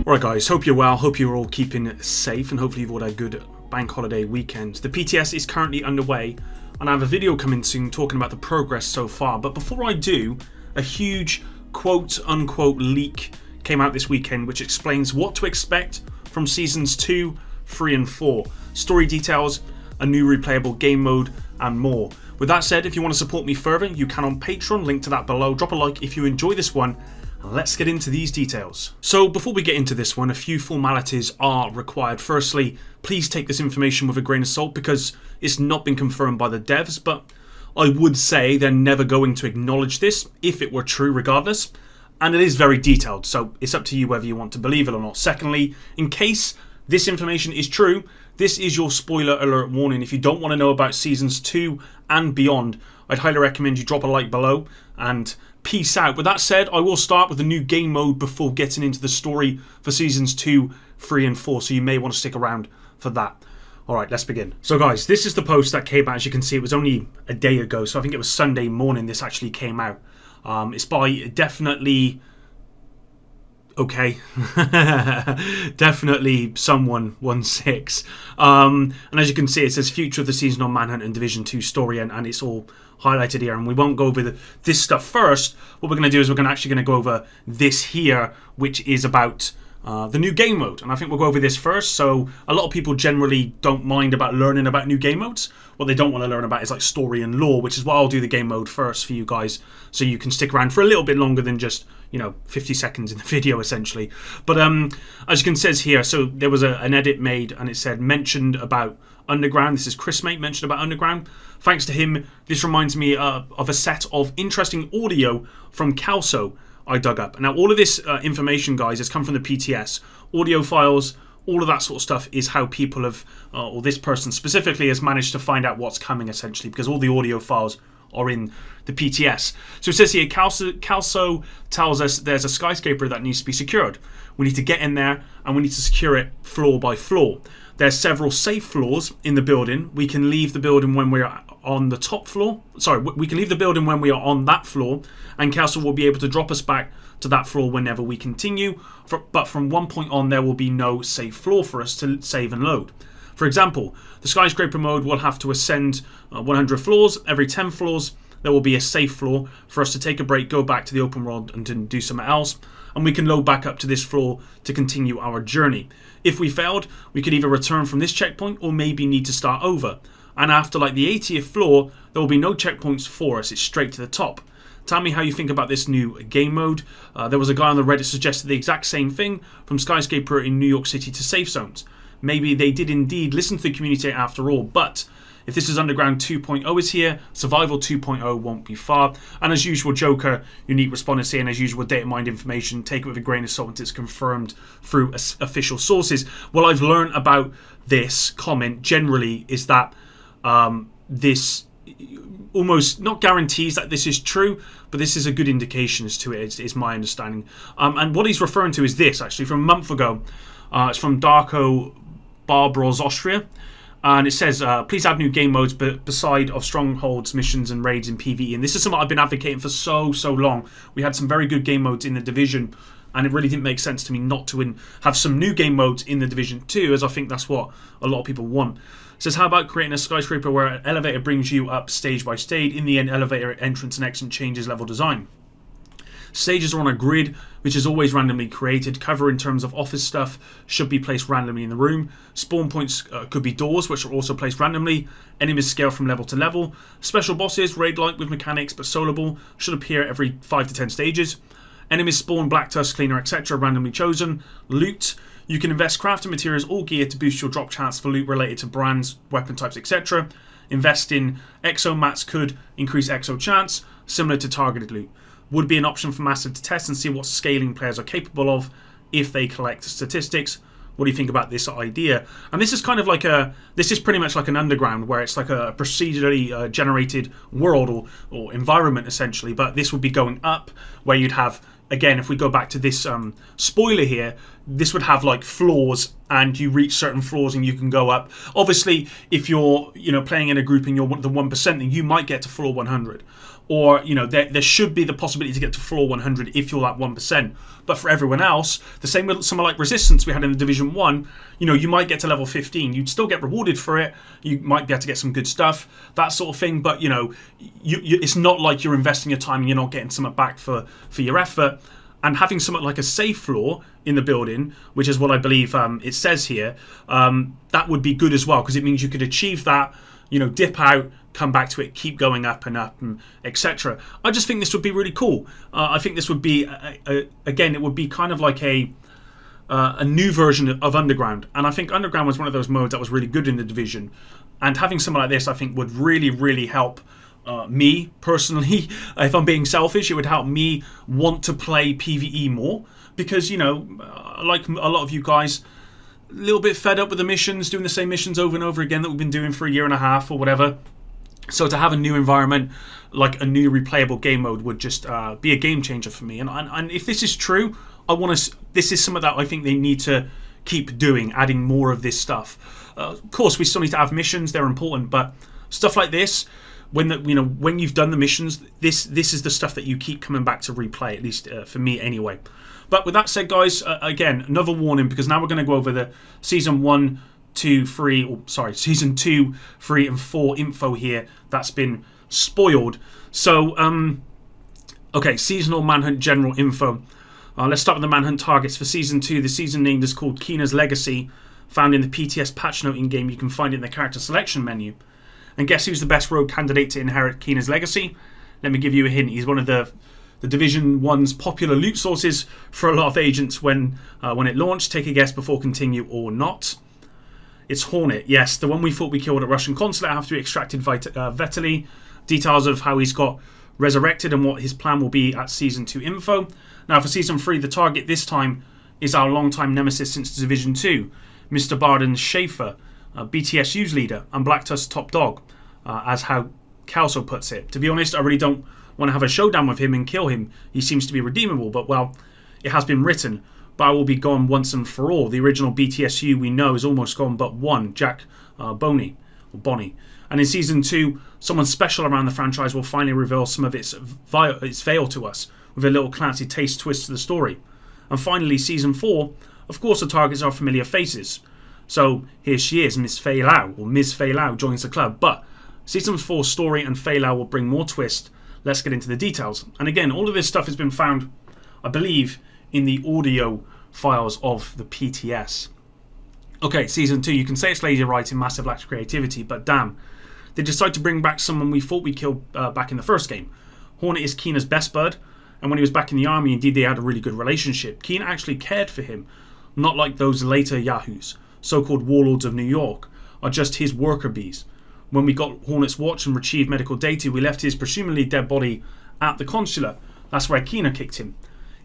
Alright guys, hope you're well, hope you're all keeping safe, and hopefully you've all had a good bank holiday weekend. The PTS is currently underway, and I have a video coming soon talking about the progress so far. But before I do, a huge quote-unquote leak came out this weekend which explains what to expect from Seasons 2, 3 and 4. Story details, a new replayable game mode, and more. With that said, if you want to support me further, you can on Patreon, link to that below. Drop a like if you enjoy this one. Let's get into these details. So before we get into this one, a few formalities are required. Firstly, please take this information with a grain of salt because it's not been confirmed by the devs, but I would say they're never going to acknowledge this if it were true regardless. And it is very detailed, so it's up to you whether you want to believe it or not. Secondly, in case this information is true, this is your spoiler alert warning. If you don't want to know about Seasons 2 and beyond, I'd highly recommend you drop a like below and peace out. With that said, I will start with the new game mode before getting into the story for Seasons 2, 3 and 4, so you may want to stick around for that. Alright, let's begin. So guys, this is the post that came out. As you can see, it was only a day ago, so I think it was Sunday morning this actually came out. It's by definitely... okay. Definitely someone 16. And as you can see, it says future of the season on Manhunt and Division 2 story, and it's all highlighted here. And we won't go over this stuff first. What we're going to do is we're actually going to go over this here, which is about the new game mode. And I think we'll go over this first. So a lot of people generally don't mind about learning about new game modes. What they don't want to learn about is like story and lore, which is why I'll do the game mode first for you guys, so you can stick around for a little bit longer than just 50 seconds in the video essentially. But as you can see here, so there was an edit made and it said mentioned about Underground. This is Chris Mate mentioned about Underground. Thanks to him, this reminds me of a set of interesting audio from Calso I dug up. Now all of this information, guys, has come from the PTS. Audio files, all of that sort of stuff is how people have, or this person specifically has managed to find out what's coming essentially, because all the audio files are in the PTS. So it says here, Calso tells us there's a skyscraper that needs to be secured. We need to get in there and we need to secure it floor by floor. There's several safe floors in the building. We can leave the building when we're on the top floor. Sorry, we can leave the building when we are on that floor, and Calso will be able to drop us back to that floor whenever we continue. But from one point on, there will be no safe floor for us to save and load. For example, the skyscraper mode will have to ascend 100 floors. Every 10 floors, there will be a safe floor for us to take a break, go back to the open world and to do something else. And we can load back up to this floor to continue our journey. If we failed, we could either return from this checkpoint or maybe need to start over. And after like the 80th floor, there will be no checkpoints for us. It's straight to the top. Tell me how you think about this new game mode. There was a guy on the Reddit suggested the exact same thing, from Skyscraper in New York City to safe zones. Maybe they did indeed listen to the community after all, but if this is Underground 2.0 is here, Survival 2.0 won't be far. And as usual, Joker, unique respondents here, and as usual, data mined information, take it with a grain of salt until it's confirmed through official sources. What I've learned about this comment generally is that this almost not guarantees that this is true, but this is a good indication as to it, is my understanding. And what he's referring to is this, actually, from a month ago. It's from Darko Barbros, Austria. And it says, please add new game modes beside of strongholds, missions and raids in PvE. And this is something I've been advocating for so long. We had some very good game modes in the Division, and it really didn't make sense to me not to have some new game modes in the Division 2, as I think that's what a lot of people want. It says, how about creating a skyscraper where an elevator brings you up stage by stage? In the end, elevator entrance and exit changes level design. Stages are on a grid, which is always randomly created. Cover in terms of office stuff should be placed randomly in the room. Spawn points could be doors, which are also placed randomly. Enemies scale from level to level. Special bosses, raid-like with mechanics but soloable, should appear every 5 to 10 stages. Enemies spawn, black tusk, cleaner, etc. randomly chosen. Loot. You can invest crafting materials or gear to boost your drop chance for loot related to brands, weapon types, etc. Invest in exo mats could increase exo chance, similar to targeted loot. Would be an option for Massive to test and see what scaling players are capable of if they collect statistics. What do you think about this idea? And this is kind of like this is pretty much like an Underground, where it's like a procedurally generated world or environment essentially, but this would be going up, where you'd have, again, if we go back to this spoiler here, this would have like floors, and you reach certain floors and you can go up. Obviously, if you're playing in a group and you're the 1%, then you might get to floor 100. or there should be the possibility to get to floor 100 if you're that 1%. But for everyone else, the same with someone like Resistance we had in the Division 1, you might get to level 15. You'd still get rewarded for it. You might be able to get some good stuff, that sort of thing. But, it's not like you're investing your time and you're not getting something back for your effort. And having something like a safe floor in the building, which is what I believe it says here, that would be good as well, because it means you could achieve that, dip out, come back to it, keep going up, and etc. I just think this would be really cool. I think this would be, again, it would be kind of like a new version of Underground. And I think Underground was one of those modes that was really good in the Division. And having something like this, I think, would really, really help me personally. If I'm being selfish, it would help me want to play PvE more. Because, like a lot of you guys, a little bit fed up with the missions, doing the same missions over and over again that we've been doing for a year and a half or whatever. So to have a new environment, like a new replayable game mode, would just be a game changer for me. And if this is true, this is something that I think they need to keep doing, adding more of this stuff. Of course, we still need to have missions; they're important. But stuff like this, when you've done the missions, this is the stuff that you keep coming back to replay. At least for me, anyway. But with that said, guys, again, another warning, because now we're going to go over the Season 1, 2, 3, Season 2, 3, and 4 info here that's been spoiled. So, okay, Seasonal Manhunt General info. Let's start with the Manhunt targets for Season 2. The season named is called Keena's Legacy, found in the PTS patch note in-game. You can find it in the character selection menu. And guess who's the best rogue candidate to inherit Keena's Legacy? Let me give you a hint. He's one of the Division 1's popular loot sources for a lot of agents when it launched. Take a guess before continue or not. It's Hornet, yes, the one we thought we killed at Russian consulate after we extracted Vetely. Details of how he's got resurrected and what his plan will be at Season 2 info. Now for Season 3, the target this time is our longtime nemesis since Division 2, Mr. Barden Schaefer, BTSU's leader and Black Tusk's top dog, as how Kelso puts it. To be honest, I really don't want to have a showdown with him and kill him. He seems to be redeemable, but well, it has been written. But I will be gone once and for all. The original BTSU we know is almost gone but one, Jack Bonnie. And in Season 2, someone special around the franchise will finally reveal some of its veil to us, with a little Clancy taste twist to the story. And finally, Season 4, of course the targets are familiar faces. So here she is, Miss Fei Lao, or Ms. Fei Lao joins the club. But Season 4's story and Fei Lao will bring more twist. Let's get into the details. And again, all of this stuff has been found, I believe, in the audio files of the PTS. Okay, Season 2, you can say it's lazy writing, massive lack of creativity, but damn, they decide to bring back someone we thought we killed back in the first game. Hornet is Keena's best bud, and when he was back in the army, indeed they had a really good relationship. Keena actually cared for him, not like those later yahoos, so-called warlords of New York, are just his worker bees. When we got Hornet's watch and retrieved medical data, we left his presumably dead body at the consulate. That's where Keena kicked him.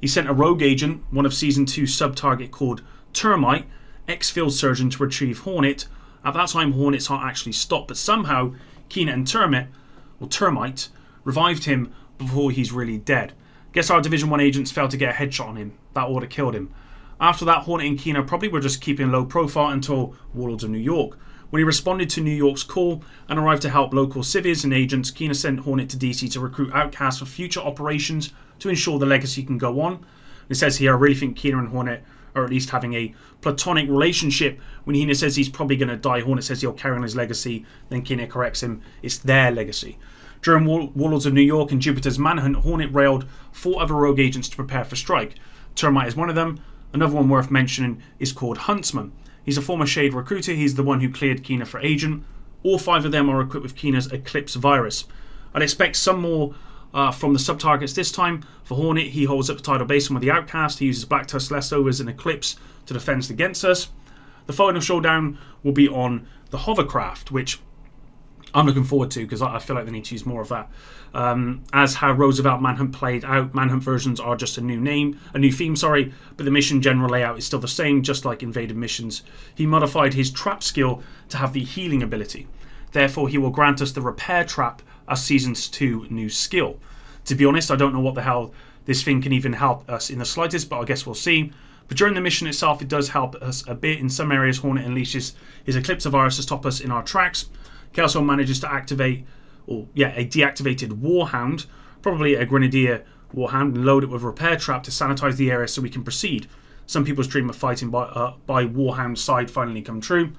He sent a rogue agent, one of Season 2's sub-target called Termite, ex-field surgeon, to retrieve Hornet. At that time, Hornet's heart actually stopped, but somehow Keena and Termite, revived him before he's really dead. Guess our Division 1 agents failed to get a headshot on him. That would have killed him. After that, Hornet and Keena probably were just keeping low profile until Warlords of New York. When he responded to New York's call and arrived to help local civvies and agents, Keena sent Hornet to DC to recruit outcasts for future operations to ensure the legacy can go on. It says here, I really think Keena and Hornet are at least having a platonic relationship. When Keena says he's probably going to die, Hornet says he'll carry on his legacy. Then Keena corrects him, it's their legacy. During Warlords of New York and Jupiter's Manhunt, Hornet railed 4 other rogue agents to prepare for strike. Termite is one of them. Another one worth mentioning is called Huntsman. He's a former Shade recruiter. He's the one who cleared Keena for agent. All 5 of them are equipped with Keena's Eclipse virus. I'd expect some more from the sub-targets this time. For Hornet, he holds up the tidal basin with the Outcast. He uses Black Tusk leftovers and Eclipse to defend against us. The final showdown will be on the hovercraft, which I'm looking forward to because I feel like they need to use more of that. As how Roosevelt Manhunt played out, Manhunt versions are just a new theme, but the mission general layout is still the same, just like Invaded Missions. He modified his trap skill to have the healing ability. Therefore, he will grant us the repair trap as Season 2 new skill. To be honest, I don't know what the hell this thing can even help us in the slightest, but I guess we'll see. But during the mission itself, it does help us a bit. In some areas, Hornet unleashes his Eclipse virus to stop us in our tracks. Kelso manages to activate a deactivated warhound, probably a grenadier warhound, and load it with a repair trap to sanitize the area so we can proceed. Some people's dream of fighting by warhound's side finally come true.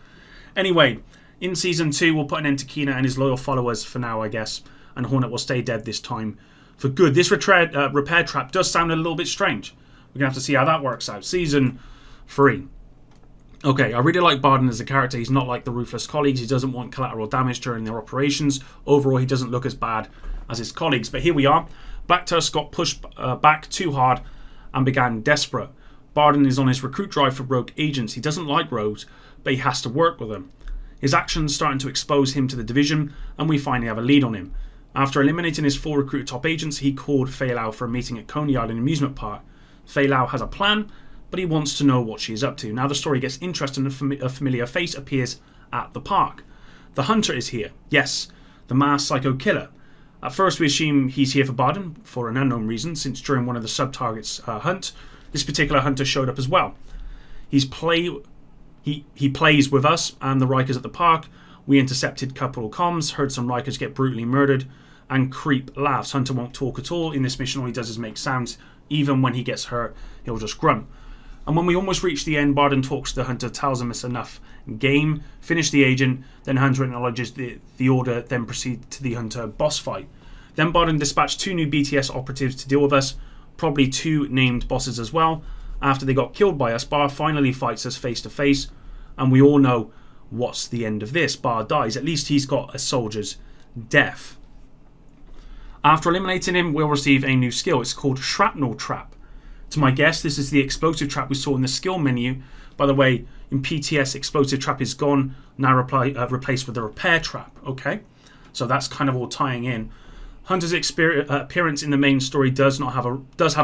Anyway, in Season 2, we'll put an end to Kina and his loyal followers for now, I guess, and Hornet will stay dead this time for good. This repair trap does sound a little bit strange. We're going to have to see how that works out. Season 3. Okay, I really like Barden as a character. He's not like the ruthless colleagues. He doesn't want collateral damage during their operations. Overall, he doesn't look as bad as his colleagues. But here we are. Black Tusk got pushed back too hard and began desperate. Barden is on his recruit drive for rogue agents. He doesn't like rogues, but he has to work with them. His actions starting to expose him to the division, and we finally have a lead on him. After eliminating his 4 recruit top agents, he called Fei Lao for a meeting at Coney Island Amusement Park. Fei Lao has a plan, but he wants to know what she is up to. Now the story gets interesting and a familiar face appears at the park. The Hunter is here. Yes, the masked psycho killer. At first we assume he's here for Barden for an unknown reason, since during one of the sub-targets hunt, this particular Hunter showed up as well. He plays with us and the Rikers at the park. We intercepted couple comms, heard some Rikers get brutally murdered, and Creep laughs. Hunter won't talk at all. In this mission all he does is make sounds. Even when he gets hurt, he'll just grunt. And when we almost reach the end, Barden talks to the Hunter, tells him it's enough game, finish the agent, then Hunter acknowledges the order, then proceed to the Hunter boss fight. Then Barden dispatched 2 new BTS operatives to deal with us, probably 2 named bosses as well. After they got killed by us, Bar finally fights us face to face, and we all know what's the end of this. Bar dies. At least he's got a soldier's death. After eliminating him, we'll receive a new skill. It's called Shrapnel Trap. To my guess, this is the explosive trap we saw in the skill menu. By the way, in PTS, explosive trap is gone, now replaced with a repair trap. Okay, so that's kind of all tying in. Hunter's appearance in the main story does have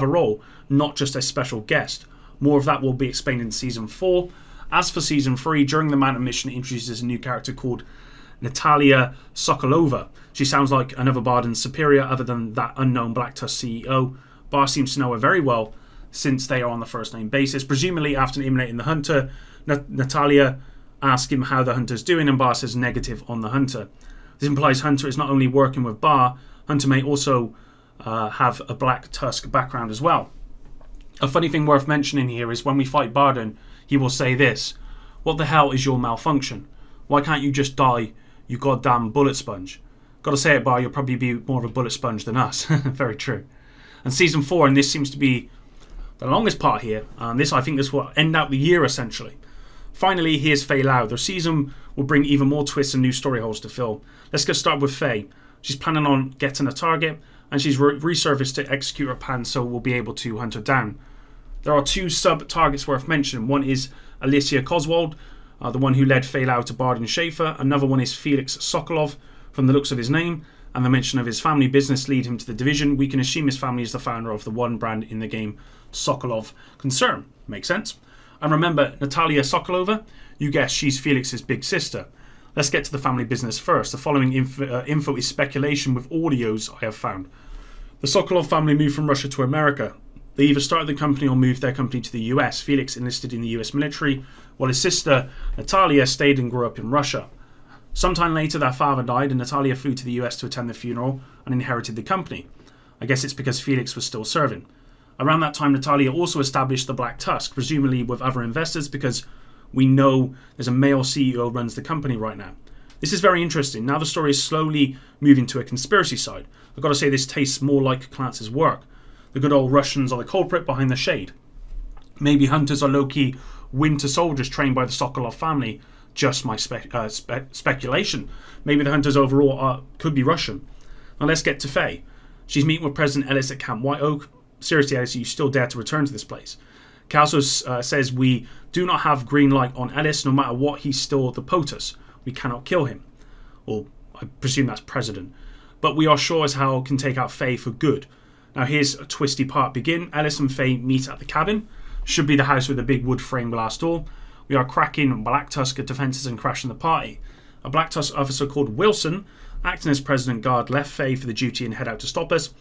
a role, not just a special guest. More of that will be explained in Season 4. As for Season 3, during the Manhunt mission, it introduces a new character called Natalia Sokolova. She sounds like another Barden's superior other than that unknown Black Tusk CEO. Bar seems to know her very well since they are on the first name basis. Presumably after eliminating the Hunter, Natalia asks him how the Hunter's doing, and Bar says negative on the Hunter. This implies Hunter is not only working with Bar, Hunter may also have a Black Tusk background as well. A funny thing worth mentioning here is when we fight Barden, he will say this: "What the hell is your malfunction? Why can't you just die, you goddamn bullet sponge?" Gotta say it, Bar, you'll probably be more of a bullet sponge than us. Very true. And Season 4, and this seems to be the longest part here, I think this will end out the year essentially. Finally, here's Fei Lao. The season will bring even more twists and new story holes to fill. Let's get started with Fei. She's planning on getting a target, and she's resurfaced to execute her plan, so we'll be able to hunt her down. There are 2 sub-targets worth mentioning. One is Alicia Coswald, the one who led Fei Lao to Barden Schaefer. Another one is Felix Sokolov, from the looks of his name, and the mention of his family business lead him to the division. We can assume his family is the founder of the one brand in the game, Sokolov Concern. Makes sense. And remember, Natalia Sokolova, you guessed, she's Felix's big sister. Let's get to the family business first. The following info is speculation with audios I have found. The Sokolov family moved from Russia to America. They either started the company or moved their company to the US. Felix enlisted in the US military, while his sister Natalia stayed and grew up in Russia. Sometime later, their father died, and Natalia flew to the US to attend the funeral and inherited the company. I guess it's because Felix was still serving. Around that time, Natalia also established the Black Tusk, presumably with other investors, because we know there's a male CEO who runs the company right now. This is very interesting. Now the story is slowly moving to a conspiracy side. I've got to say this tastes more like Clancy's work. The good old Russians are the culprit behind the shade. Maybe hunters are low-key winter soldiers trained by the Sokolov family. Just my speculation. Maybe the hunters overall could be Russian. Now let's get to Faye. She's meeting with President Ellis at Camp White Oak. Seriously, Ellis, you still dare to return to this place? Calsos says we do not have green light on Ellis. No matter what, he's still the POTUS. We cannot kill him. Or I presume that's President. But we are sure as hell can take out Faye for good. Now here's a twisty part begin. Ellis and Faye meet at the cabin. Should be the house with a big wood frame glass door. We are cracking Black Tusk defences and crashing the party. A Black Tusk officer called Wilson, acting as President Guard, left Faye for the duty and head out to stop us.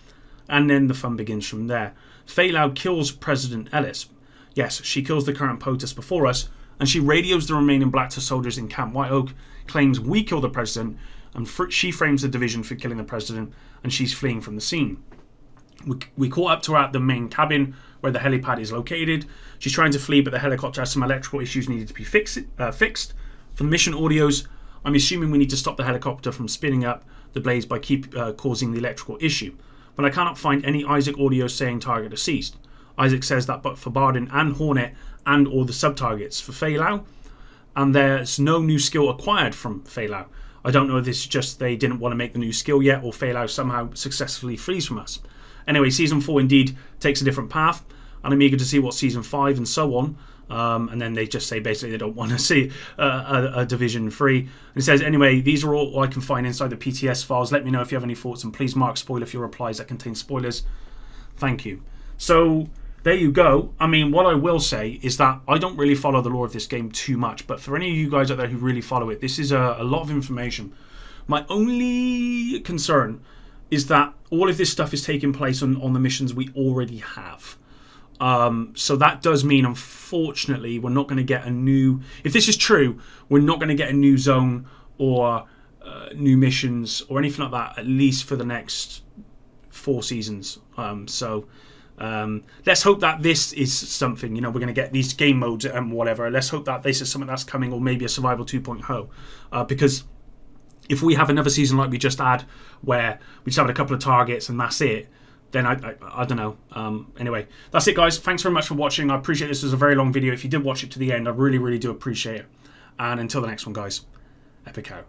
And then the fun begins from there. Fei Lao kills President Ellis. Yes, she kills the current POTUS before us, and she radios the remaining Black Tusk soldiers in Camp White Oak, claims we killed the president, and she frames the division for killing the president, and she's fleeing from the scene. We caught up to her at the main cabin where the helipad is located. She's trying to flee, but the helicopter has some electrical issues needed to be fixed. For the mission audios, I'm assuming we need to stop the helicopter from spinning up the blades by causing the electrical issue. But I cannot find any Isaac audio saying target deceased. Isaac says that but for Bardin and Hornet and all the sub-targets for Fei Lao, and there's no new skill acquired from Fei Lao. I don't know if this is just they didn't want to make the new skill yet, or Fei Lao somehow successfully flees from us. Anyway, Season 4 indeed takes a different path, and I'm eager to see what Season 5 and so on. And then they just say basically they don't want to see a Division 3. And it says, anyway, these are all I can find inside the PTS files. Let me know if you have any thoughts, and please mark spoiler for your replies that contain spoilers. Thank you. So there you go. I mean, what I will say is that I don't really follow the lore of this game too much, but for any of you guys out there who really follow it, this is a lot of information. My only concern is that all of this stuff is taking place on the missions we already have. So that does mean, unfortunately, we're not going to get a new... If this is true, we're not going to get a new zone or new missions or anything like that, at least for the next 4 seasons. Let's hope that this is something, we're going to get these game modes and whatever. Let's hope that this is something that's coming, or maybe a Survival 2.0. Because if we have another season like we just had, where we just have a couple of targets and that's it, then I don't know. Anyway, that's it, guys. Thanks very much for watching. I appreciate this was a very long video. If you did watch it to the end, I really, really do appreciate it. And until the next one, guys, epic out.